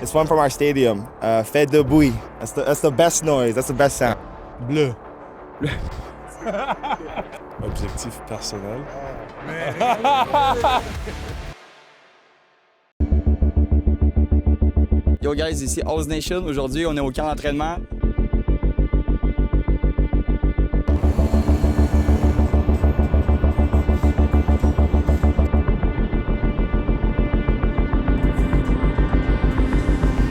It's one from our stadium. Fête de bouille. That's the best noise. That's the best sound. Bleu. Objectif personnel. Yo guys, ici Oz Nation. Aujourd'hui, on est au camp d'entraînement.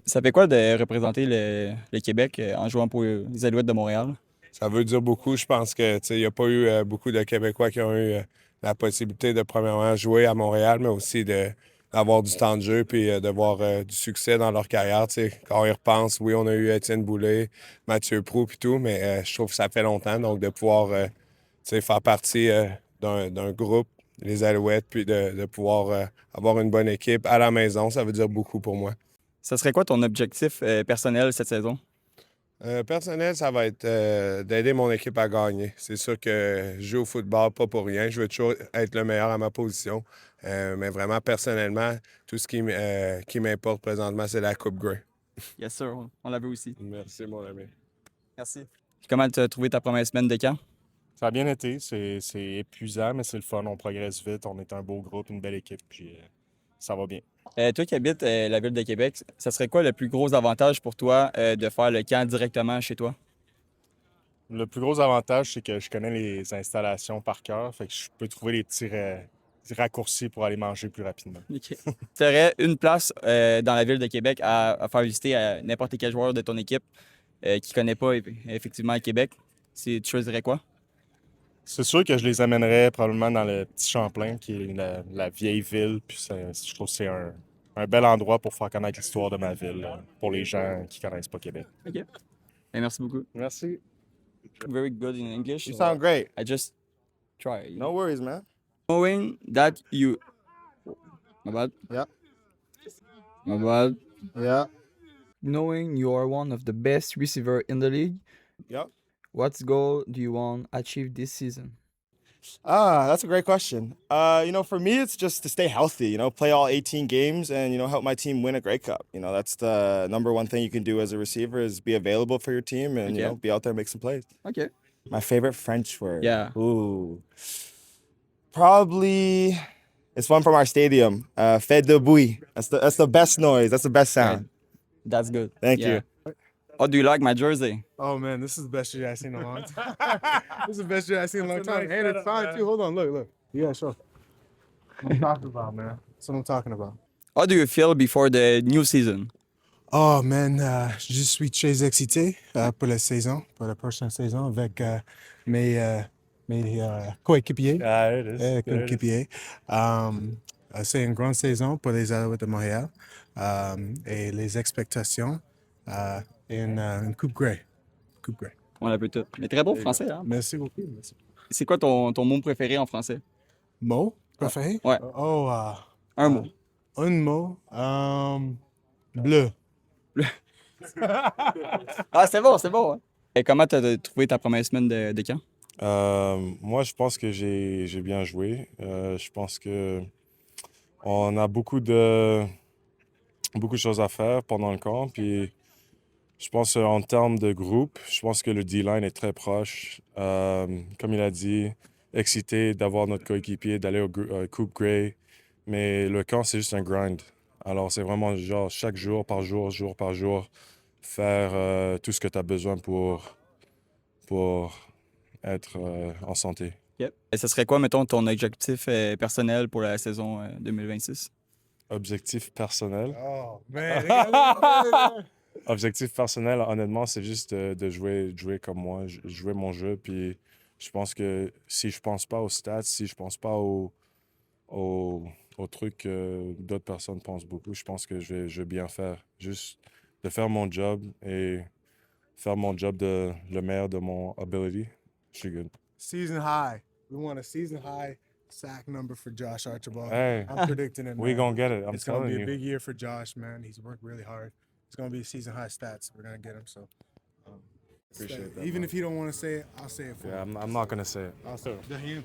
Ça fait quoi de représenter le Québec en jouant pour les Alouettes de Montréal? Ça veut dire beaucoup. Je pense que il n'y a pas eu beaucoup de Québécois qui ont eu la possibilité de premièrement jouer à Montréal, mais aussi d'avoir du temps de jeu puis de voir du succès dans leur carrière. Quand on y repense, oui, on a eu Étienne Boulay, Mathieu Proulx et tout, mais je trouve que ça fait longtemps. Donc de pouvoir faire partie d'un groupe, les Alouettes, puis de pouvoir avoir une bonne équipe à la maison, ça veut dire beaucoup pour moi. Ça serait quoi ton objectif personnel cette saison? Personnel, ça va être d'aider mon équipe à gagner. C'est sûr que je joue au football pas pour rien. Je veux toujours être le meilleur à ma position. Mais vraiment, personnellement, tout ce qui m'importe présentement, c'est la Coupe Grey. Yes sir, on la veut aussi. Merci, mon ami. Merci. Comment tu as trouvé ta première semaine de camp? Ça a bien été. C'est épuisant, mais c'est le fun. On progresse vite. On est un beau groupe, une belle équipe, puis ça va bien. Toi qui habites la ville de Québec, ça serait quoi le plus gros avantage pour toi de faire le camp directement chez toi? Le plus gros avantage, c'est que je connais les installations par cœur. Fait que je peux trouver les petits raccourcis pour aller manger plus rapidement. OK. Tu aurais une place dans la ville de Québec à faire visiter à n'importe quel joueur de ton équipe qui ne connaît pas effectivement le Québec. Tu choisirais quoi? C'est sûr que je les amènerais probablement dans le Petit Champlain, qui est la vieille ville. Puis je trouve que c'est un bel endroit pour faire connaître l'histoire de ma ville, pour les gens qui ne connaissent pas Québec. OK. Merci beaucoup. Merci. Very good in English. You sound great. I just try. No worries, man. Knowing that you... My bad. Yeah. My bad. Yeah. Knowing you are one of the best receiver in the league, Yep. what goal do you want to achieve this season? That's a great question. For me, it's just to stay healthy, play all 18 games and, help my team win a Grey Cup. That's the number one thing you can do as a receiver is be available for your team and, Okay. be out there and make some plays. OK. My favorite French word. Yeah. Ooh. Probably, it's one from our stadium. Fête de bouille. That's the best noise. That's the best sound. That's good. Thank Yeah. you. Oh, do you like my jersey? Oh man, this is the best jersey I've seen in a long time. This is the best jersey I've seen in a long time. And it's signed too. Hold on, look. Yeah, sure. What I'm talking about, man. That's what I'm talking about. How do you feel before the new season? Oh man, je suis très excité pour la saison, pour la prochaine saison avec mes coéquipiers. Yeah, it is. Coéquipiers. C'est une grande saison pour les Alouettes de Montréal et les expectations une Coupe Grey. Coupe Grey. On la peut tout. Mais très beau français, hein? Merci beaucoup. Merci. C'est quoi ton mot préféré en français? Mot préféré? Ouais. Oh, Un mot. un mot. Bleu. Ah, c'est bon. Hein? Et comment tu as trouvé ta première semaine de camp? Moi, je pense que j'ai bien joué. Je pense que on a beaucoup de choses à faire pendant le camp. Puis je pense en termes de groupe, je pense que le D-line est très proche. Comme il a dit, excité d'avoir notre coéquipier, d'aller au Coupe Grey. Mais le camp, c'est juste un grind. Alors, c'est vraiment genre chaque jour par jour, faire tout ce que tu as besoin pour être en santé. Yep. Et ce serait quoi, mettons, ton objectif personnel pour la saison 2026? Objectif personnel. Oh, man. Regarde. Objectif personnel, honnêtement, c'est juste de jouer comme moi, jouer mon jeu. Puis je pense que si je pense pas aux stats, si je pense pas aux trucs que d'autres personnes pensent beaucoup, je pense que je vais bien faire. Juste de faire mon job et faire mon job de le meilleur de mon ability. Je suis good. Season high. We want a season high sack number for Josh Archibald. Hey, I'm predicting it. we man. gonna get it. I'm It's going to telling be a you. big year for Josh, man. He's worked really hard. It's going to be season high stats. We're going to get him. So, Appreciate that, even man. if you don't want to say it, I'll say it for Yeah, you. I'm not gonna say it. I'll say it.